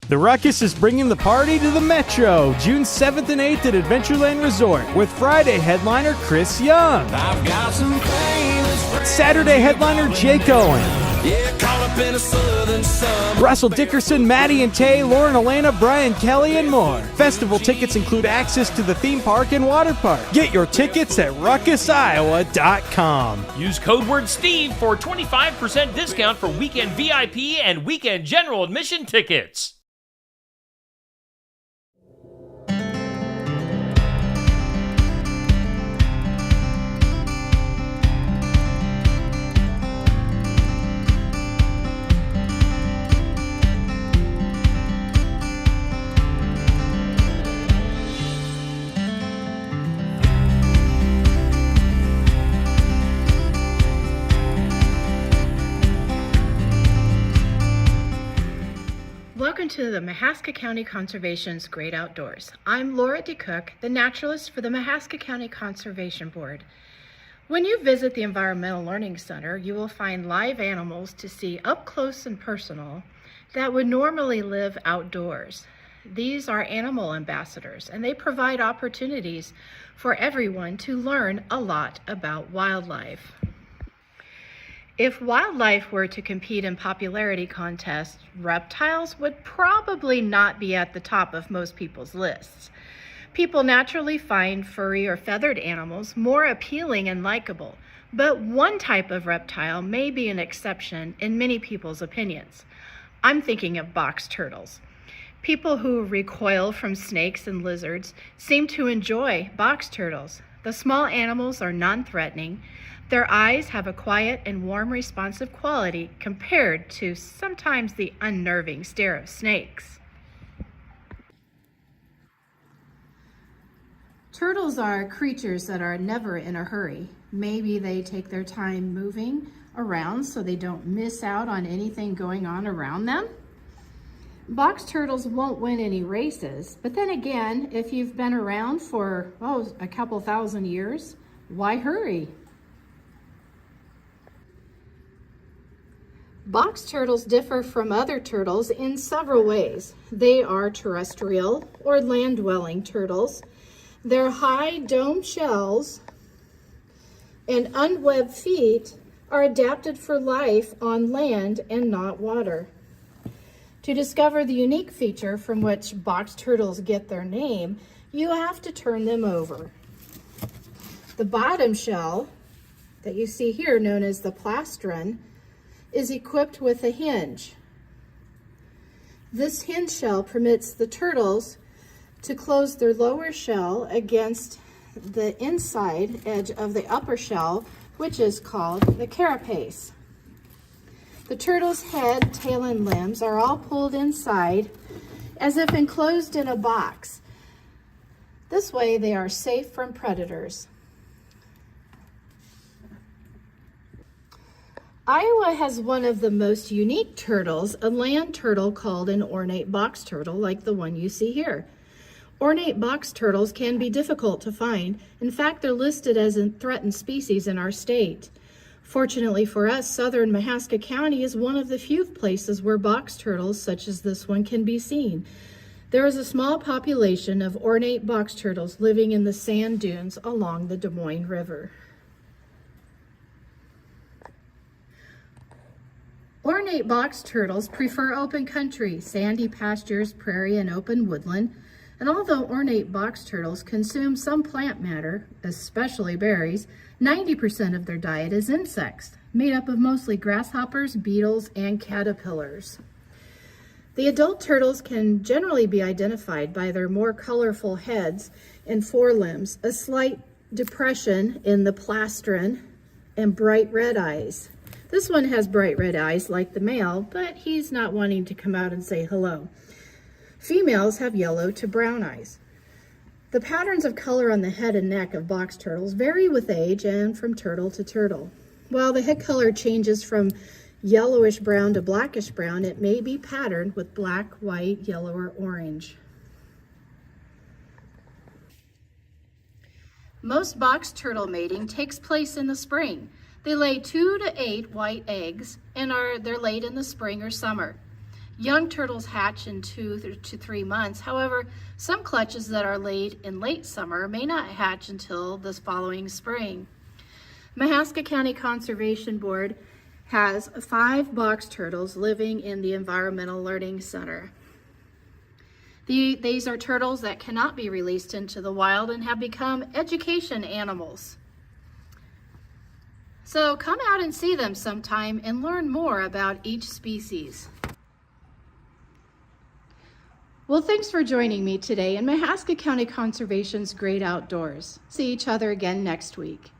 The Ruckus is bringing the party to the Metro, June 7th and 8th at Adventureland Resort, with Friday headliner Chris Young. I've got some famous friends. Saturday headliner Jake Owen. Yeah, caught up in a southern sun. Russell Dickerson, Maddie and Tay, Lauren Elena, Brian Kelly, and more. Festival tickets include access to the theme park and water park. Get your tickets at ruckusiowa.com. Use code word Steve for 25% discount for weekend VIP and weekend general admission tickets. Welcome to the Mahaska County Conservation's Great Outdoors. I'm Laura DeCook, the naturalist for the Mahaska County Conservation Board. When you visit the Environmental Learning Center, you will find live animals to see up close and personal that would normally live outdoors. These are animal ambassadors, and they provide opportunities for everyone to learn a lot about wildlife. If wildlife were to compete in popularity contests, reptiles would probably not be at the top of most people's lists. People naturally find furry or feathered animals more appealing and likable, but one type of reptile may be an exception in many people's opinions. I'm thinking of box turtles. People who recoil from snakes and lizards seem to enjoy box turtles. The small animals are non-threatening. Their eyes have a quiet and warm responsive quality compared to sometimes the unnerving stare of snakes. Turtles are creatures that are never in a hurry. Maybe they take their time moving around so they don't miss out on anything going on around them. Box turtles won't win any races, but then again, if you've been around for, a couple thousand years, why hurry? Box turtles differ from other turtles in several ways. They are terrestrial or land-dwelling turtles. Their high dome shells and unwebbed feet are adapted for life on land and not water. To discover the unique feature from which box turtles get their name, you have to turn them over. The bottom shell that you see here, known as the plastron, is equipped with a hinge. This hinge shell permits the turtles to close their lower shell against the inside edge of the upper shell, which is called the carapace. The turtle's head, tail, and limbs are all pulled inside as if enclosed in a box. This way they are safe from predators. Iowa has one of the most unique turtles, a land turtle called an ornate box turtle, like the one you see here. Ornate box turtles can be difficult to find. In fact, they're listed as a threatened species in our state. Fortunately for us, southern Mahaska County is one of the few places where box turtles such as this one can be seen. There is a small population of ornate box turtles living in the sand dunes along the Des Moines River. Ornate box turtles prefer open country, sandy pastures, prairie, and open woodland. And although ornate box turtles consume some plant matter, especially berries, 90% of their diet is insects, made up of mostly grasshoppers, beetles, and caterpillars. The adult turtles can generally be identified by their more colorful heads and forelimbs, a slight depression in the plastron, and bright red eyes. This one has bright red eyes like the male, but he's not wanting to come out and say hello. Females have yellow to brown eyes. The patterns of color on the head and neck of box turtles vary with age and from turtle to turtle. While the head color changes from yellowish brown to blackish brown, it may be patterned with black, white, yellow, or orange. Most box turtle mating takes place in the spring. They lay 2 to 8 white eggs and they're laid in the spring or summer. Young turtles hatch in 2 to 3 months. However, some clutches that are laid in late summer may not hatch until this following spring. Mahaska County Conservation Board has 5 box turtles living in the Environmental Learning Center. These are turtles that cannot be released into the wild and have become education animals. So come out and see them sometime and learn more about each species. Well, thanks for joining me today in Mahaska County Conservation's Great Outdoors. See each other again next week.